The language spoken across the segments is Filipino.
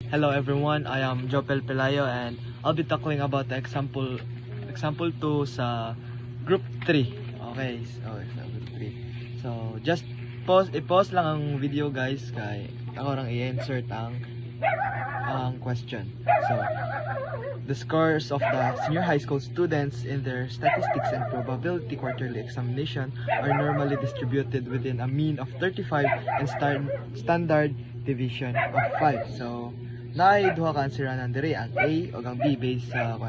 Hello everyone, I am Jopel Pelayo and I'll be talking about the example 2 sa group 3. Okay, so sa group 3. So just i-pause lang ang video guys kay ako rang i-insert ang question. So the scores of the senior high school students in their statistics and probability quarterly examination are normally distributed within a mean of 35 and standard deviation of 5. So duha ka answeranan diri ang A o ang B based sa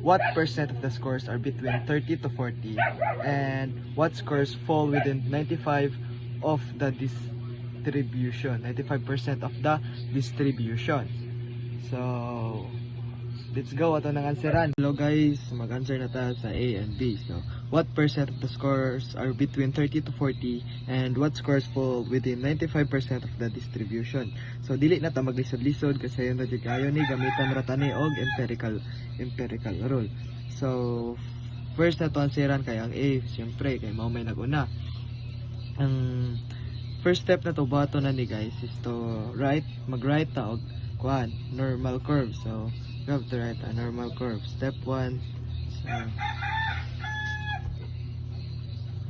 what percent of the scores are between 30 to 40 and what scores fall within 95 of the distribution, 95% of the distribution. So let's go ato nang answeran. Hello guys, mag-answer na ta sa A and B. So what percent of the scores are between 30 to 40 and what scores fall within 95% of the distribution. So dili na ta maglisod-lisod kasi yun na jud kayo ni gamitan ra tani og empirical rule. So first na to answeran kay ang A, siyempre kay mao may naguna. Ang first step na to bato na ni guys is to mag-write ta og normal curve. So you have to write a normal curve. Step 1, so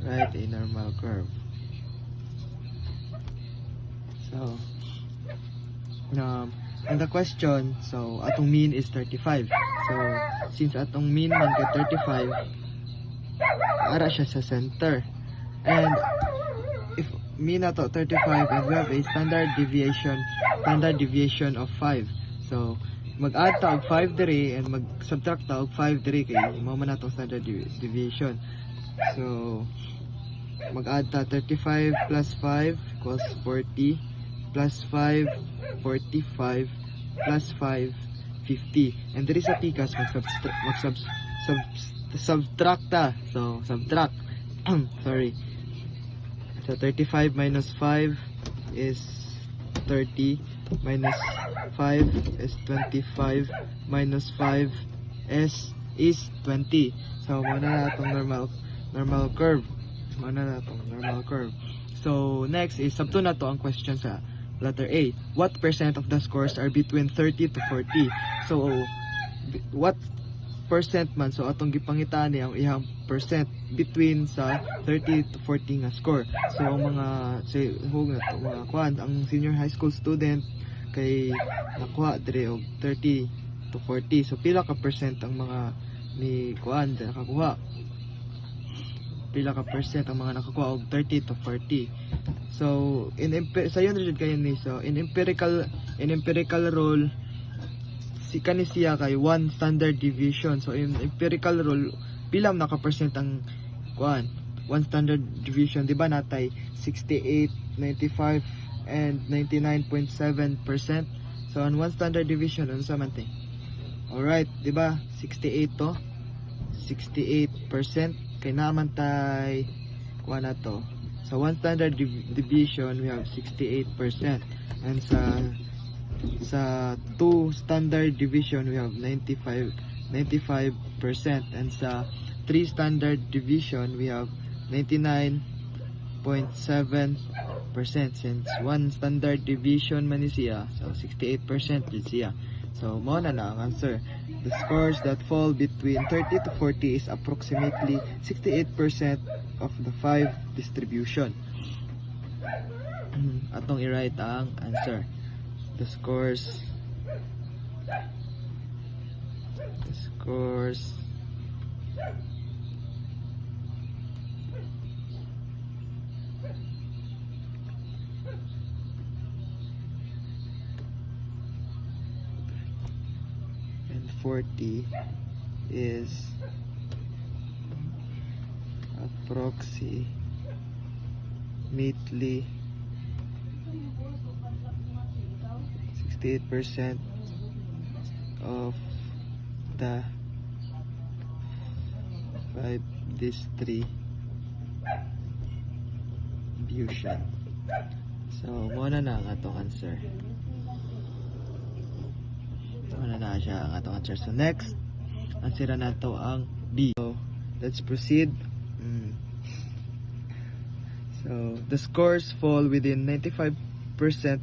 write a normal curve. So in the question, so atong mean is 35. So since atong mean man kay 35, ara siya sa center. And if mean nato 35 and we have a standard deviation of 5. So mag-add ta og 5 diri and mag-subtract ta og 5 diri kay mao man natong standard deviation. So mag-add ta 35 plus 5 equals 40 plus 5 45 plus 5 50. And diri sa pikas subtract ta. So subtract sorry. So 35 minus 5 is 30, minus 5 is 25, minus 5 is 20. So muna na itong normal curve. So next is sabto na to ang question sa letter A. What percent of the scores are between 30 to 40? So what percent man, so atong gipangitaan ni ang ihang percent between sa 30 to 40 nga score. So ang mga ang senior high school student kay nakuha dire og 30 to 40. So pila ka percent ang mga nakakuha? Pila ka percent ang mga nakakuha og 30 to 40? So sayon jud kayo ni, so in empirical rule si kanisiya kay 1 standard deviation. So in empirical rule pila naka percent ang 1 standard deviation, di ba natay 68, 95 and 99.7%. So on 1 standard deviation unsa man tay? Alright, di ba 68 to 68% kay naman tay na to. So 1 standard deviation we have 68%, and sa 2 standard deviation we have 95%, and sa 3 standard division we have 99.7%. Since 1 standard deviation man siya, so 68% din siya. So mo na ang answer. The scores that fall between 30 to 40 is approximately 68% of the 5 distribution. Atong i-write ang answer. The scores and 40 is approximately 68% of the 5 distribution. So muna na ang atong answer. Muna na siya ang atong answer. So next, answer na to ang B. So let's proceed. So the scores fall within 95%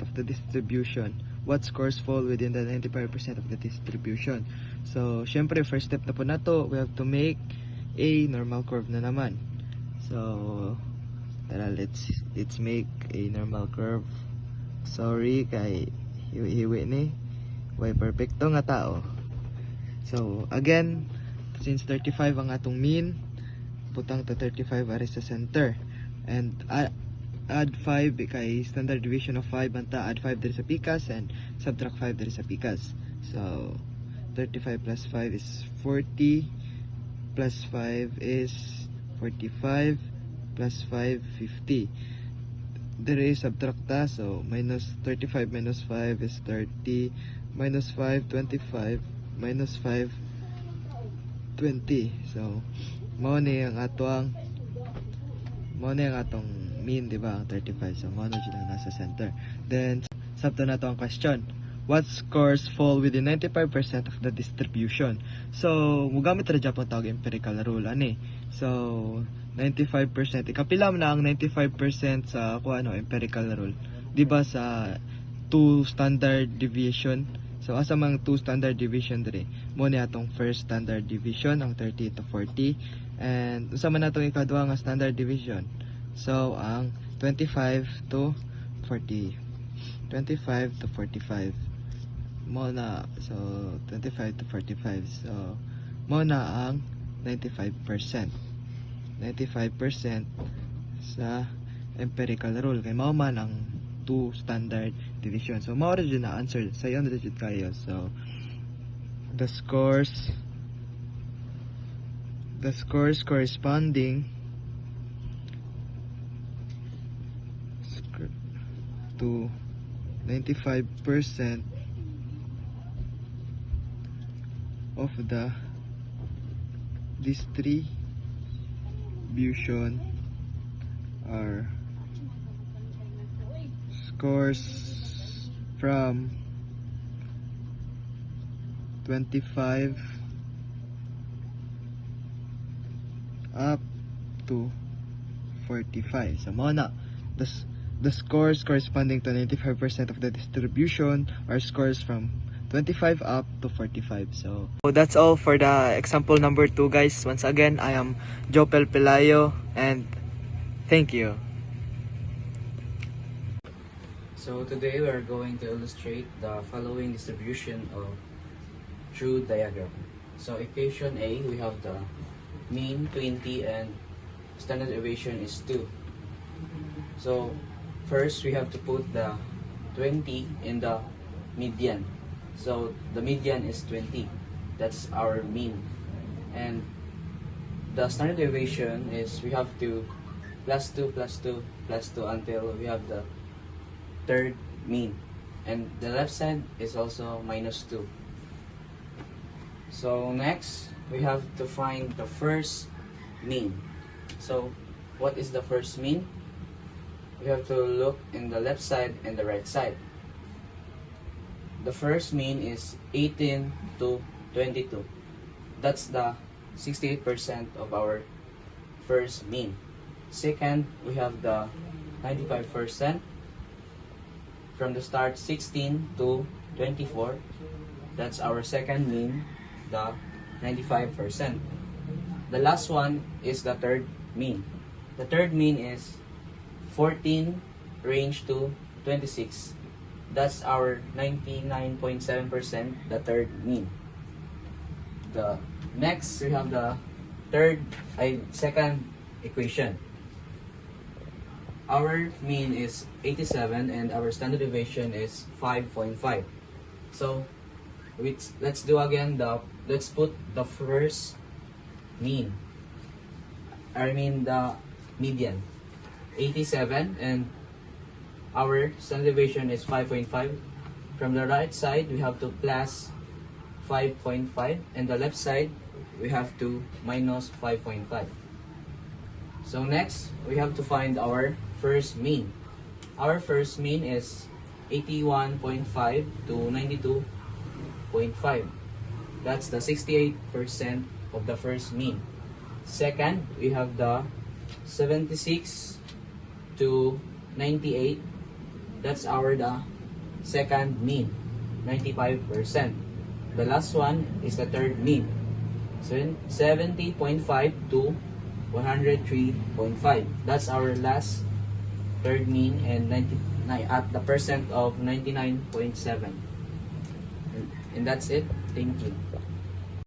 of the distribution. what scores fall within the 95% of the distribution. So, syempre, first step na po na to, we have to make a normal curve na naman. So, tara, let's make a normal curve. Sorry kay hiwi ni. Why perfecto nga tao. So, again, since 35 ang atong mean, putang to 35 ari sa center. And add 5 kay standard deviation of 5 banta, add 5 diri sa pikas and subtract 5 diri sa pikas. So, 35 plus 5 is 40, plus 5 is 45, plus 5, 50. Diri subtract ta, so minus 35 minus 5 is 30, minus 5, 25, minus 5, 20. So, mao ni ang atong mean, di ba? Ang 35. So, mao na siya nasa center. Then, sabto na to ang question. What scores fall within 95% of the distribution? So, mugamit ra Japon tawag empirical rule ani. So, 95%. Ikapila man na ang 95% sa empirical rule. Di ba sa 2 standard deviation? So, asa mang 2 standard deviation diri? Mo ni atong first standard deviation ang 30 to 40. And usa man natong ikaduha nga standard deviation. So, ang 25 to 40. 25 to 45. Mo na, so 25 to 45. So, mo na ang 95%. 95% sa empirical rule. Kay mao man ang 2 standard deviation. So, mao rin na answer. Sa yon rin kayo. So, the scores corresponding to 95% of the distribution are scores from 25 up to 45. So, mao na. The scores corresponding to 95% of the distribution are scores from 25 up to 45. So that's all for the example number 2, guys. Once again, I am Jopel Pelayo and thank you. So today we are going to illustrate the following distribution of true diagram. So equation A, we have the mean 20 and standard deviation is 2. So first we have to put the 20 in the median. So the median is 20. That's our mean. And the standard deviation is we have to plus 2 plus 2 plus 2 until we have the third mean. And the left side is also minus 2. So next, we have to find the first mean. So what is the first mean? We have to look in the left side and the right side. The first mean is 18 to 22. That's the 68% of our first mean. Second, we have the 95%. From the start 16 to 24. That's our second mean, the 95%. The last one is the third mean. The third mean is 14 range to 26. That's our 99.7%, the third mean. The next we have the second equation. Our mean is 87 and our standard deviation is 5.5. So let's do again let's put the first mean. The median. 87 and our standard deviation is 5.5. From the right side, we have to plus 5.5 and the left side, we have to minus 5.5. So next, we have to find our first mean. Our first mean is 81.5 to 92.5. That's the 68% of the first mean. Second, we have the 76 to 98. That's the second mean, 95%. The last one is the third mean, so 70.5 to 103.5. That's our last third mean, and at the percent of 99.7. And that's it. Thank you.